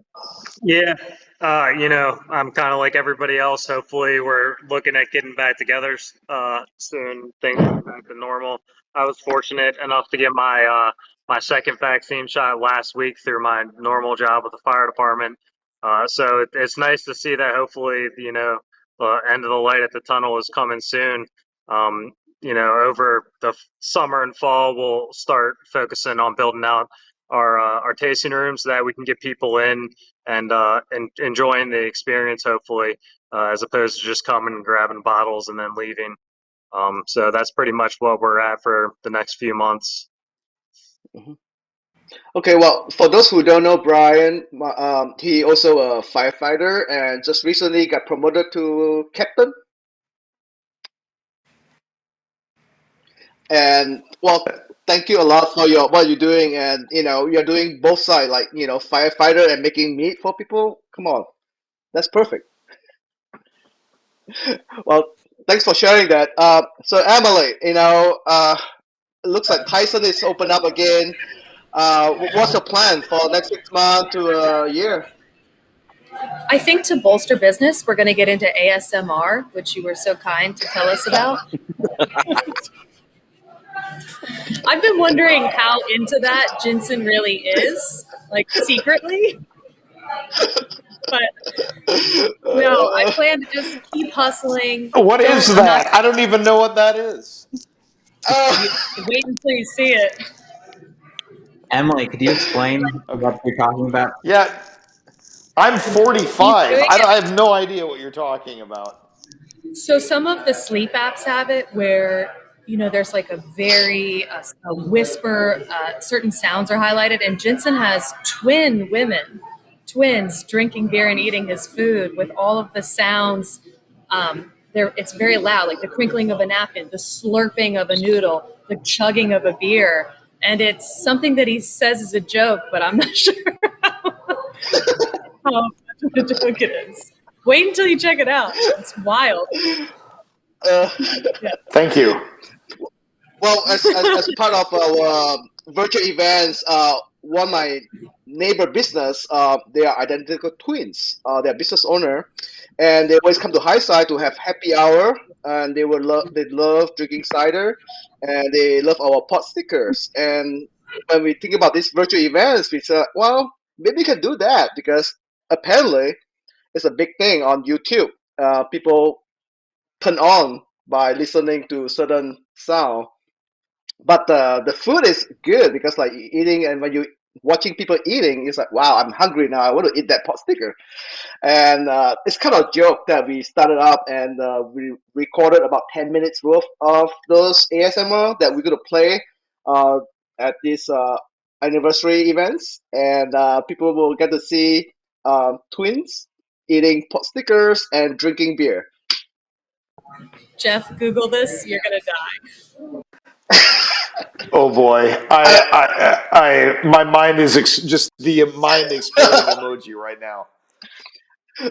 Speaker 3: Yeah, I'm kind of like everybody else. Hopefully, we're looking at getting back together soon. Things get back to normal. I was fortunate enough to get my second vaccine shot last week through my normal job with the fire department. So it's nice to see that. Hopefully, the end of the light at the tunnel is coming soon. Over the summer and fall, we'll start focusing on building out our tasting rooms so that we can get people in and enjoying the experience, hopefully, as opposed to just coming and grabbing bottles and then leaving. So that's pretty much what we're at for the next few months.
Speaker 1: Mhm. Okay, well, for those who don't know Brian, he also a firefighter and just recently got promoted to captain. And well, thank you a lot for your what you're doing, and you're doing both sides, like firefighter and making meat for people. Come on, that's perfect. Well, thanks for sharing that. So Emily, it looks like Tyson is open up again. What's your plan for next 6 months to a year?
Speaker 4: I think to bolster business, we're going to get into ASMR, which you were so kind to tell us about. I've been wondering how into that Jensen really is, like secretly. But no, I
Speaker 1: Uh,
Speaker 4: plan to just keep hustling.
Speaker 5: What is
Speaker 4: I'm not
Speaker 5: that? I don't even know what that is.
Speaker 1: uh,
Speaker 4: wait until you see it.
Speaker 6: Emily, could you explain
Speaker 5: Okay.
Speaker 6: what you're talking about?
Speaker 5: Yeah, I'm
Speaker 4: He's
Speaker 5: 45.
Speaker 4: doing
Speaker 5: I
Speaker 4: it.
Speaker 5: have no idea what you're talking about.
Speaker 4: So some of the sleep apps have it where there's like a very a whisper, certain sounds are highlighted, and Jensen has twin women, twins drinking beer and eating his food with all of the sounds. There, it's very loud, like the crinkling of a napkin, the slurping of a noodle, the chugging of a beer, and it's something that he says is a joke, but I'm not sure how much of a joke it is. Wait until you check it out. It's wild.
Speaker 1: uh,
Speaker 4: Yeah.
Speaker 5: Thank you.
Speaker 1: well, as part of our virtual events, one of my neighbor business, they are identical twins. They're business owner, and they always come to High Side to have happy hour, and they love drinking cider, and they love our pot stickers. And when we think about these virtual events, we said, well, maybe we can do that because apparently it's a big thing on YouTube. People turn on by listening to certain sound, but the food is good because like eating, and when you watching people eating, it's like, wow, I'm hungry now, I want to eat that pot sticker. And it's kind of a joke that we started up, and we recorded about 10 minutes worth of those ASMR that we're going to play uh, at these anniversary events, and people will get to see twins eating pot stickers and drinking beer.
Speaker 4: Jeff, Google this. You're gonna die.
Speaker 5: Oh boy,
Speaker 1: uh,
Speaker 5: my mind is just the mind exploding emoji right now.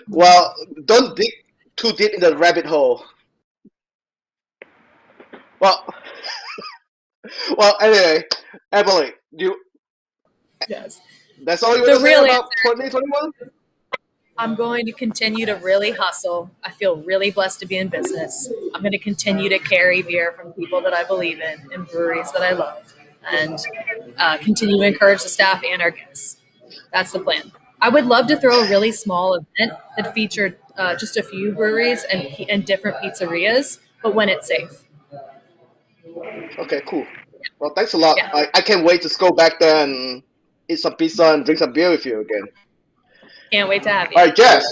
Speaker 1: well, don't dig too deep in the rabbit hole. Well, well, anyway, Emily,
Speaker 4: Yes.
Speaker 1: that's all you want
Speaker 4: The
Speaker 1: to say
Speaker 4: real answer,
Speaker 1: about 2021?
Speaker 4: I'm going to continue to really hustle. I feel really blessed to be in business. I'm going to continue to carry beer from people that I believe in and breweries that I love, and continue to encourage the staff and our guests. That's the plan. I would love to throw a really small event that featured just a few breweries and different pizzerias, but when it's safe.
Speaker 1: Okay, cool. Well, thanks a lot.
Speaker 4: Yeah,
Speaker 1: I can't wait to go back there and eat some pizza and drink some beer with you again.
Speaker 4: can't wait to have
Speaker 1: All
Speaker 4: you.
Speaker 1: right, Jeff,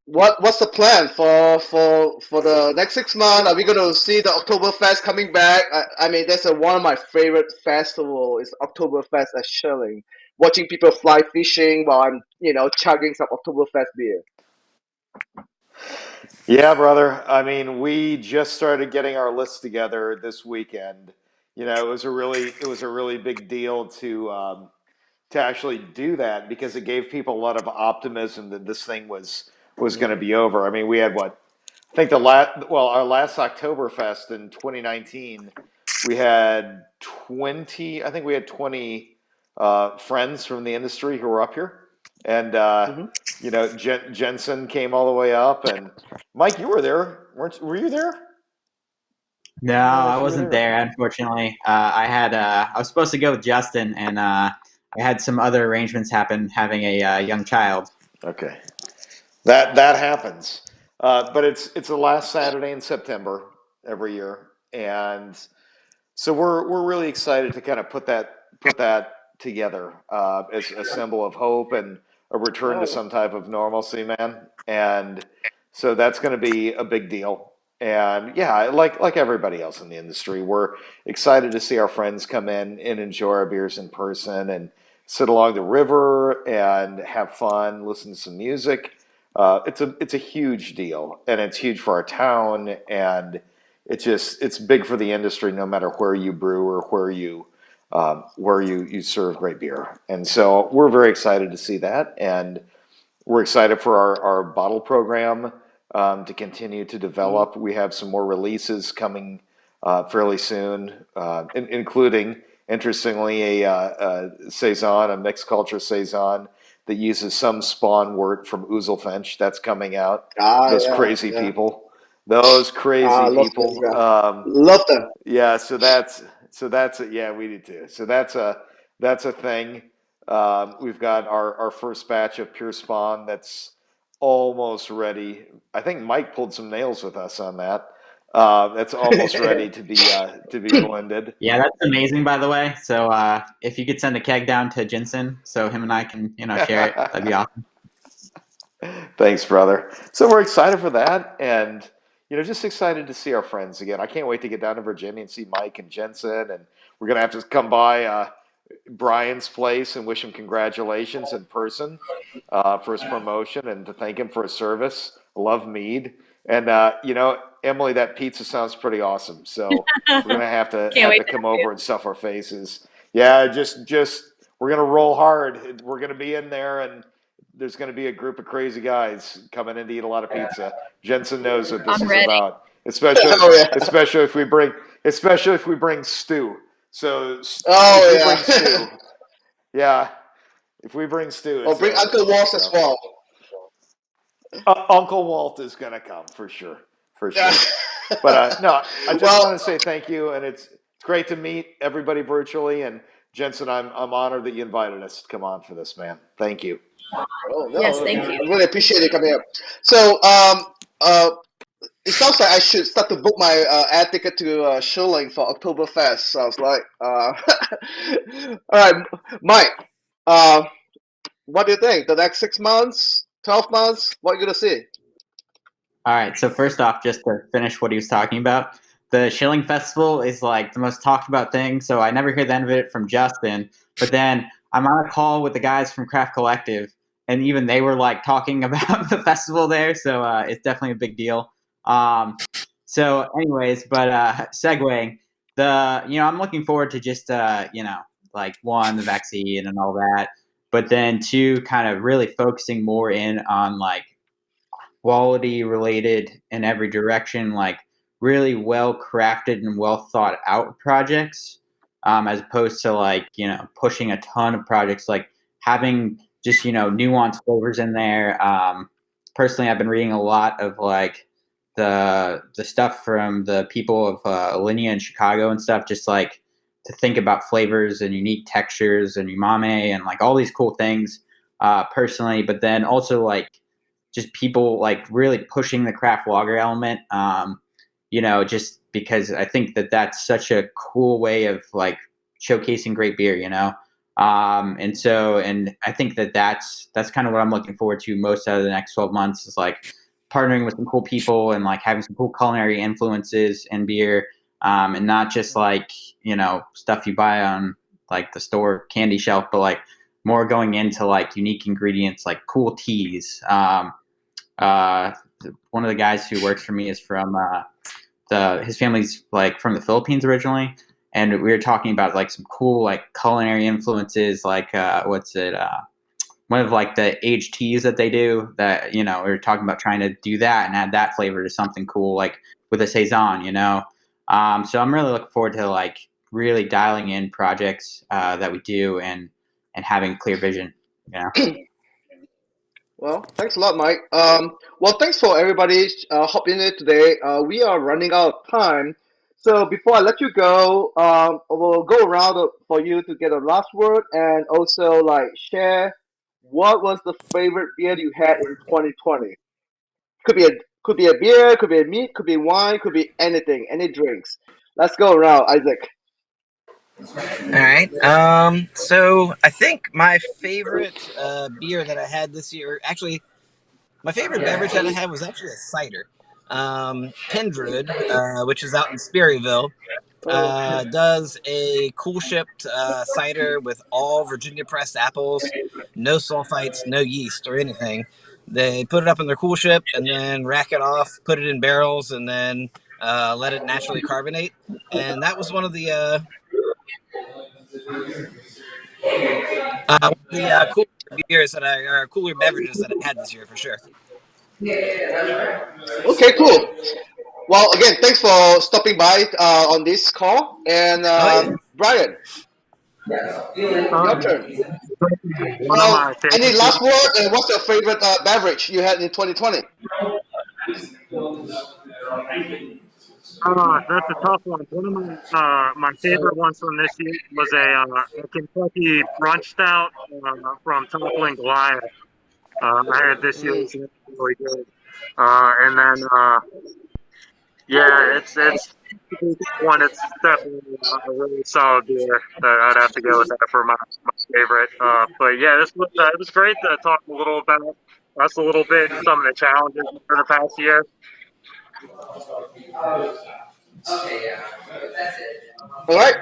Speaker 1: what's the plan for the next 6 months? Are we going to see the Oktoberfest coming back? I mean, that's one of my favorite festival is Oktoberfest at Schilling. Watching people fly fishing while I'm, chugging some Oktoberfest beer.
Speaker 5: Yeah, brother. I mean, we just started getting our list together this weekend. It was a really big deal to actually do that because it gave people a lot of optimism that this thing was going to be over. I mean, we had what I think our last Oktoberfest in 2019, we had 20. I think we had 20 friends from the industry who were up here, and
Speaker 1: Hmm.
Speaker 5: Jensen came all the way up, and Mike, you were there, were you there?
Speaker 6: No,
Speaker 5: I don't know
Speaker 6: I
Speaker 5: if you were
Speaker 6: wasn't
Speaker 5: there.
Speaker 6: there, unfortunately. I was supposed to go with Justin, and I had some other arrangements happen, having a young child.
Speaker 5: Okay, that happens, but it's the last Saturday in September every year, and so we're really excited to kind of put that together as a symbol of hope and a return to
Speaker 1: Oh,
Speaker 5: some type of normalcy, man. And so that's going to be a big deal. And yeah, like everybody else in the industry, we're excited to see our friends come in and enjoy our beers in person and sit along the river and have fun, listen to some music. It's a huge deal, and it's huge for our town, and it's big for the industry, no matter where you brew or where you serve great beer. And so we're very excited to see that, and we're excited for our bottle program to continue to develop. We have some more releases coming fairly soon, including, interestingly, a saison, a mixed culture saison that uses some spawn wort from ouzelfinch. That's coming out. Those
Speaker 1: Yeah,
Speaker 5: crazy
Speaker 1: yeah.
Speaker 5: people. Those crazy
Speaker 1: Love them.
Speaker 5: people.
Speaker 1: Yeah. Love them.
Speaker 5: Yeah, so that's it. Yeah, we do too. So that's a thing. We've got our first batch of pure spawn that's almost ready. I think Mike pulled some nails with us on that. That's almost ready to be blended.
Speaker 6: Yeah, that's amazing, by the way. So if you could send a keg down to Jensen so him and I can, share it, that'd be awesome.
Speaker 5: Thanks, brother. So we're excited for that, and just excited to see our friends again. I can't wait to get down to Virginia and see Mike and Jensen, and we're gonna have to come by Brian's place and wish him congratulations in person for his promotion and to thank him for his service. Love mead, and Emily, that pizza sounds pretty awesome. So we're gonna have to
Speaker 4: Can't wait to
Speaker 5: come
Speaker 4: have you.
Speaker 5: over and stuff our faces. Yeah, just we're gonna roll hard. We're gonna be in there, and there's going to be a group of crazy guys coming in to eat a lot of pizza. Jensen knows what this
Speaker 4: I'm
Speaker 5: is
Speaker 4: ready.
Speaker 5: about, especially
Speaker 1: Oh yeah.
Speaker 5: especially if we bring stew. So
Speaker 1: Oh
Speaker 5: if we
Speaker 1: yeah.
Speaker 5: bring stew, yeah, if we bring stew,
Speaker 1: Oh,
Speaker 5: it's
Speaker 1: bring Uncle
Speaker 5: over.
Speaker 1: Waltz as
Speaker 5: So
Speaker 1: well.
Speaker 5: Uncle Walt is going to come for sure, for
Speaker 1: Yeah.
Speaker 5: sure. But no, I just
Speaker 1: Well,
Speaker 5: want to say thank you, and it's great to meet everybody virtually. And Jensen, I'm honored that you invited us to come on for this, man. Thank you.
Speaker 1: oh
Speaker 4: Yes,
Speaker 1: no,
Speaker 4: thank
Speaker 1: I
Speaker 4: you.
Speaker 1: really appreciate it coming up. So, it sounds like I should start to book my air ticket to Schilling for Oktoberfest. Sounds like. All right, Mike. Uh, what do you think? The next 6 months, 12 months, what are you gonna see?
Speaker 6: All right. So first off, just to finish what he was talking about, the Shilling Festival is like the most talked about thing. So I never hear the end of it from Justin. But then I'm on a call with the guys from Craft Collective, and even they were like talking about the festival there. So it's definitely a big deal. So, anyways, but segueing, I'm looking forward to just like one, the vaccine and all that, but then two, kind of really focusing more in on like quality related in every direction, like really well crafted and well thought out projects, as opposed to like, pushing a ton of projects, like having just, nuanced flavors in there. Personally, I've been reading a lot of like the stuff from the people of Alinea in Chicago and stuff, just like to think about flavors and unique textures and umami and like all these cool things personally, but then also like just people like really pushing the craft lager element, just because I think that that's such a cool way of like showcasing great beer, and I think that that's kind of what I'm looking forward to most out of the next 12 months is like partnering with some cool people and like having some cool culinary influences in beer, and not just like, stuff you buy on like the store candy shelf, but like more going into like unique ingredients, like cool teas. Uh, One of the guys who works for me is from his family's like from the Philippines originally, and we were talking about like some cool like culinary influences, like one of like the aged teas that they do that we were talking about trying to do that and add that flavor to something cool like with a saison, so I'm really looking forward to like really dialing in projects that we do and having a clear vision.
Speaker 1: Well, thanks a lot, Mike. Well, thanks for everybody hopping in today. We are running out of time. So before I let you go, we'll go around for you to get a last word and also like share what was the favorite beer you had in 2020. Could be a could be a beer, could be a meat, could be wine, could be anything, any drinks. Let's go around, Isaac.
Speaker 2: All right. So I think my favorite beer that I had this year, actually, my favorite beverage that I had was actually a cider. Pendred, which is out in Sperryville, does a cool shipped cider with all Virginia pressed apples, no sulfites, no yeast or anything. They put it up in their cool ship and then rack it off, put it in barrels, and then let it naturally carbonate, and that was one of the cooler beers or cooler beverages that I had this year for sure.
Speaker 1: Okay, cool. Well, again, thanks for stopping by on this call. And
Speaker 2: Oh yeah.
Speaker 1: Brian, your
Speaker 3: Um,
Speaker 1: turn.
Speaker 3: one of
Speaker 1: Well,
Speaker 3: my
Speaker 1: any
Speaker 3: favorite
Speaker 1: last word? And what's your favorite beverage you had in 2020?
Speaker 3: That's a tough one. One of my favorite ones from this year was a Kentucky brunch stout from Toppling Goliath. I had this year.
Speaker 1: Mm.
Speaker 3: It's really good. And then yeah, it's one. It's definitely a really solid beer that I'd have to go with that for my favorite. But yeah, this was it was great to talk a little about us a little bit and some of the challenges for the past year.
Speaker 1: All right.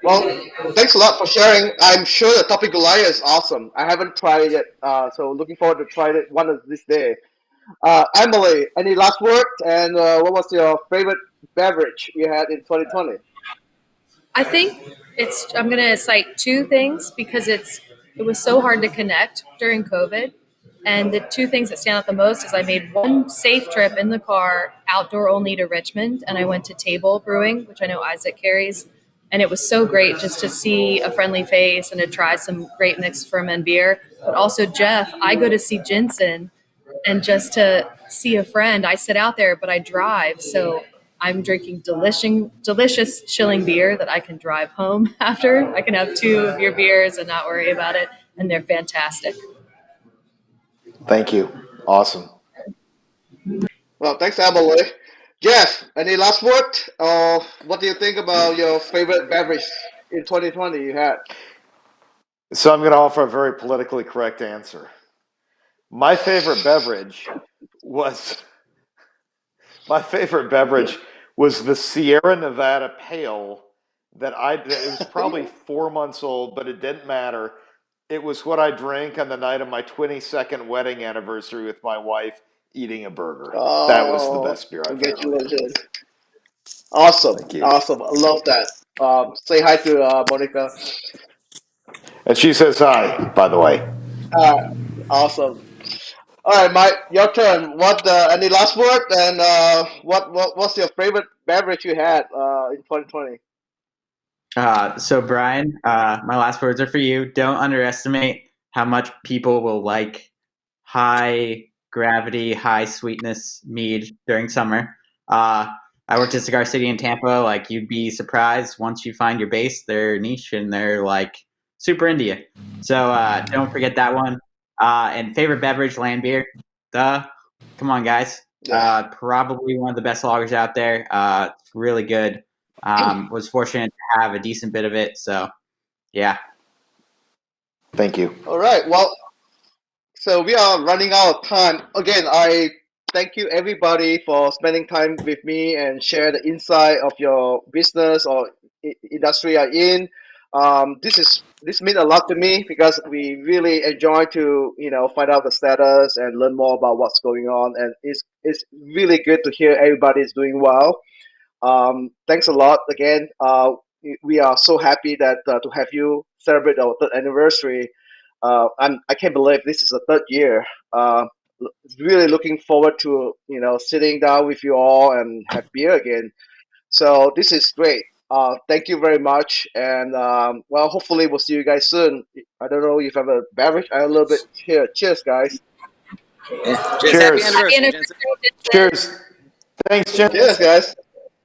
Speaker 1: Well, thanks a lot for sharing. I'm sure the Topic Goliath is awesome. I haven't tried it yet, so looking forward to try it one of this day. Emily, any last word? And what was your favorite beverage you had in 2020?
Speaker 4: I think I'm going to cite two things because it was so hard to connect during COVID. And the two things that stand out the most is I made one safe trip in the car, outdoor only to Richmond, and I went to Table Brewing, which I know Isaac carries. And it was so great just to see a friendly face and to try some great mixed ferment beer. But also, Jeff, I go to see Jensen and just to see a friend. I sit out there, but I drive. So I'm drinking delicious chilling beer that I can drive home after. I can have two of your beers and not worry about it. And they're fantastic.
Speaker 5: Thank you. Awesome.
Speaker 1: Well, thanks, Emily. Jeff, any last word? What do you think about your favorite beverage in 2020 you had?
Speaker 5: So I'm going to offer a very politically correct answer. My favorite beverage was the Sierra Nevada Pale it was probably 4 months old, but it didn't matter. It was what I drank on the night of my 22nd wedding anniversary with my wife eating a burger. That was the
Speaker 1: Oh,
Speaker 5: best beer I've ever had.
Speaker 1: congratulations. Awesome.
Speaker 5: Thank you.
Speaker 1: Awesome. I love that. Say hi to Monica.
Speaker 5: And she says hi, by the way.
Speaker 1: Uh, awesome. All right, Mike, your turn. What? Any last word? And what's your favorite beverage you had in 2020?
Speaker 6: So Brian, my last words are for you. Don't underestimate how much people will like high gravity, high sweetness mead during summer. I worked at Cigar City in Tampa. Like, you'd be surprised once you find your base, they're niche and they're like super into you. So don't forget that one. And favorite beverage, land beer. Duh. Come on, guys.
Speaker 1: Yeah.
Speaker 6: Probably one of the best lagers out there. It's really good. Was fortunate to have a decent bit of it. So yeah.
Speaker 5: Thank you.
Speaker 1: All right. Well, so we are running out of time. Again, I thank you everybody for spending time with me and share the insight of your business or industry you're in. This means a lot to me because we really enjoy to find out the status and learn more about what's going on, and it's really good to hear everybody's doing well. Thanks a lot again. We are so happy that to have you celebrate our third anniversary. I can't believe this is the third year. Really looking forward to sitting down with you all and have beer again. So this is great. Thank you very much, and well, hopefully we'll see you guys soon. I don't know if you have a beverage. I have a little bit here. Cheers, guys.
Speaker 2: Cheers. Happy
Speaker 5: Cheers.
Speaker 2: anniversary,
Speaker 4: Happy
Speaker 2: Jensen.
Speaker 4: anniversary.
Speaker 5: Cheers. Thanks, Jen.
Speaker 1: Cheers, guys.